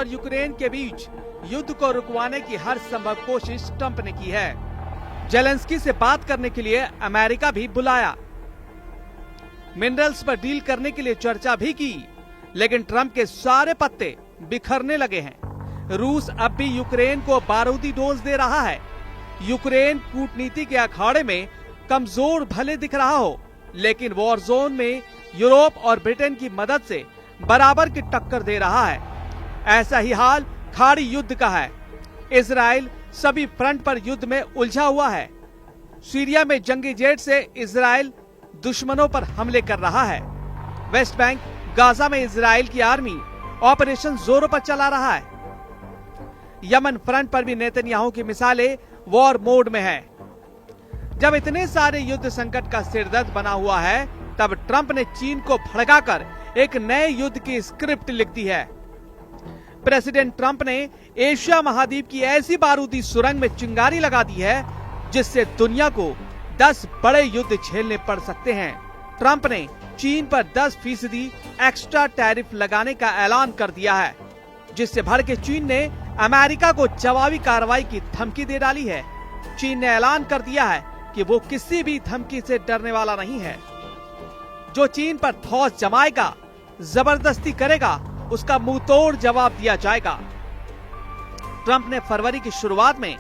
और यूक्रेन के बीच युद्ध को रुकवाने की हर संभव कोशिश ट्रंप ने की है। जेलेंस्की से बात करने के लिए अमेरिका भी बुलाया, मिनरल्स पर डील करने के लिए चर्चा भी की, लेकिन ट्रंप के सारे पत्ते बिखरने लगे हैं। रूस अब भी यूक्रेन को बारूदी डोज दे रहा है। यूक्रेन कूटनीति के अखाड़े में कमजोर भले दिख रहा हो, लेकिन वॉर जोन में यूरोप और ब्रिटेन की मदद से बराबर की टक्कर दे रहा है। ऐसा ही हाल खाड़ी युद्ध का है। इजराइल सभी फ्रंट पर युद्ध में उलझा हुआ है। सीरिया में जंगी जेट से इजराइल दुश्मनों पर हमले कर रहा है। वेस्ट बैंक, गाजा में इजराइल की आर्मी ऑपरेशन जोरों पर चला रहा है। यमन फ्रंट पर भी नेतन्याहू की मिसालें वॉर मोड में है। जब इतने सारे युद्ध संकट का सिरदर्द बना हुआ है, तब ट्रंप ने चीन को भड़काकर एक नए युद्ध की स्क्रिप्ट लिख दी है। प्रेसिडेंट ट्रंप ने एशिया महाद्वीप की ऐसी बारूदी सुरंग में चिंगारी लगा दी है जिससे दुनिया को 10 बड़े युद्ध झेलने पड़ सकते हैं। ट्रंप ने चीन पर 10% एक्स्ट्रा टैरिफ लगाने का ऐलान कर दिया है, जिससे भड़के चीन ने अमेरिका को जवाबी कार्रवाई की धमकी दे डाली है। चीन ने ऐलान कर दिया है कि वो किसी भी धमकी से डरने वाला नहीं है। जो चीन पर ठोस जमाएगा, जबरदस्ती करेगा, उसका मुंह तोड़ जवाब दिया जाएगा। ट्रंप ने फरवरी की शुरुआत में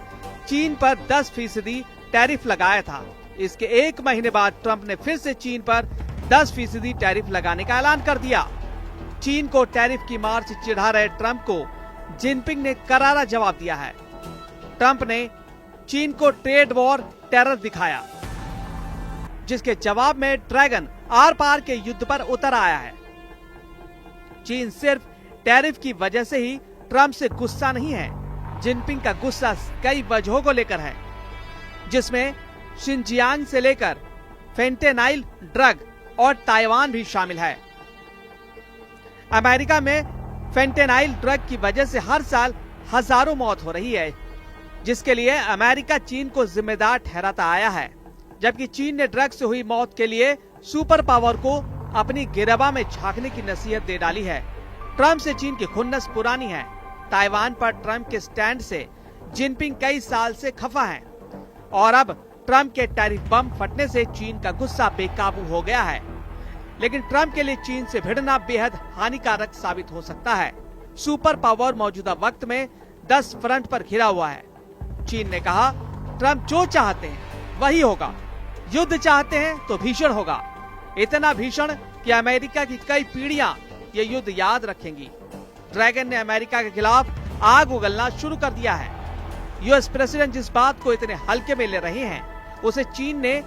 चीन पर 10% टैरिफ लगाया था। इसके एक महीने बाद ट्रंप ने फिर से चीन पर 10% टैरिफ लगाने का ऐलान कर दिया। चीन को टैरिफ की मार से चिढ़ा रहे ट्रंप को जिनपिंग ने करारा जवाब दिया है। ट्रंप ने चीन को ट्रेड वॉर टेरर दिखाया, जिसके जवाब में ड्रैगन आर पार के युद्ध पर उतर आया है। चीन सिर्फ टैरिफ की वजह से ही ट्रंप से गुस्सा नहीं है। जिनपिंग का गुस्सा कई वजहों को लेकर है, जिसमें शिनजियांग से लेकर फेंटेनाइल ड्रग और ताइवान भी शामिल है। अमेरिका में फेंटेनाइल ड्रग की वजह से हर साल हजारों मौत हो रही है, जिसके लिए अमेरिका चीन को जिम्मेदार ठहराता आया है। जबकि चीन ने ड्रग से हुई मौत के लिए सुपर पावर को अपनी गिरबा में झांकने की नसीहत दे डाली है। ट्रंप से चीन की खुन्नस पुरानी है। ताइवान पर ट्रंप के स्टैंड से जिनपिंग कई साल से खफा है और अब ट्रंप के टैरिफ बम फटने से चीन का गुस्सा बेकाबू हो गया है। लेकिन ट्रंप के लिए चीन से भिड़ना बेहद हानिकारक साबित हो सकता है। सुपर पावर मौजूदा वक्त में 10 फ्रंट पर घिरा हुआ है। चीन ने कहा, ट्रंप जो चाहते हैं वही होगा। युद्ध चाहते हैं तो भीषण होगा, इतना भीषण कि अमेरिका की कई पीढ़ियां ये युद्ध याद रखेंगी। ड्रैगन ने अमेरिका के खिलाफ आग उगलना शुरू कर दिया है। यूएस प्रेसिडेंट जिस बात को इतने हल्के में ले रहे हैं, उसे चीन ने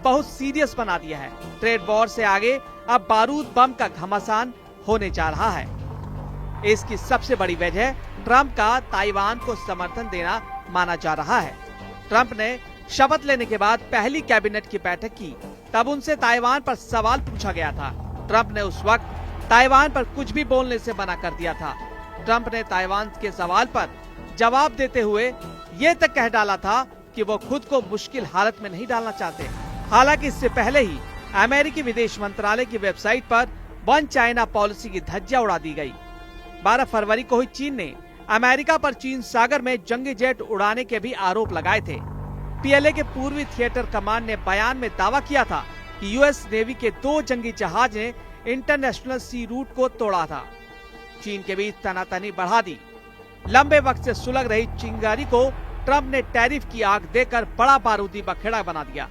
बहुत सीरियस बना दिया है। ट्रेड वॉर से आगे अब बारूद बम का घमासान होने जा रहा है। इसकी सबसे बड़ी वजह ट्रंप का ताइवान को समर्थन देना माना जा रहा है। ट्रंप ने शपथ लेने के बाद पहली कैबिनेट की बैठक की, तब उनसे ताइवान पर सवाल पूछा गया था। ट्रंप ने उस वक्त ताइवान पर कुछ भी बोलने से मना कर दिया था। ट्रंप ने ताइवान के सवाल पर जवाब देते हुए ये तक कह डाला था कि वो खुद को मुश्किल हालत में नहीं डालना चाहते। हालांकि इससे पहले ही अमेरिकी विदेश मंत्रालय की वेबसाइट पर वन चाइना पॉलिसी की धज्जियां उड़ा दी गई। 12 फरवरी को ही चीन ने अमेरिका पर चीन सागर में जंगी जेट उड़ाने के भी आरोप लगाए थे। पीएलए के पूर्वी थिएटर कमांड ने बयान में दावा किया था कि यूएस नेवी के 2 जंगी जहाज ने इंटरनेशनल सी रूट को तोड़ा था। चीन के बीच तनातनी बढ़ा दी। लंबे वक्त से सुलग रही चिंगारी को ट्रंप ने टैरिफ की आग देकर बड़ा बारूदी बखेड़ा बना दिया।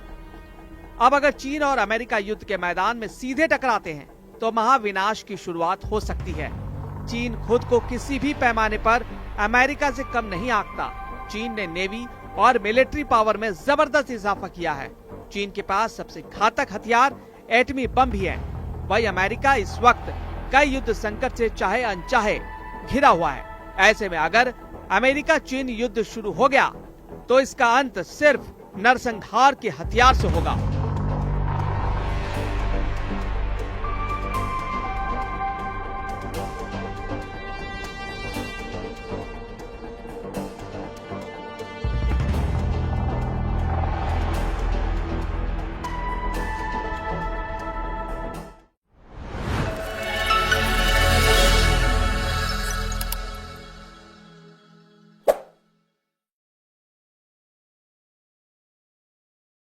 अब अगर चीन और अमेरिका युद्ध के मैदान में सीधे टकराते हैं तो महाविनाश की शुरुआत हो सकती है। चीन खुद को किसी भी पैमाने पर अमेरिका से कम नहीं आंकता। चीन ने नेवी और मिलिट्री पावर में जबरदस्त इजाफा किया है। चीन के पास सबसे घातक हथियार एटमी बम भी है। वही अमेरिका इस वक्त कई युद्ध संकट से चाहे अनचाहे घिरा हुआ है। ऐसे में अगर अमेरिका चीन युद्ध शुरू हो गया तो इसका अंत सिर्फ नरसंहार के हथियार से होगा।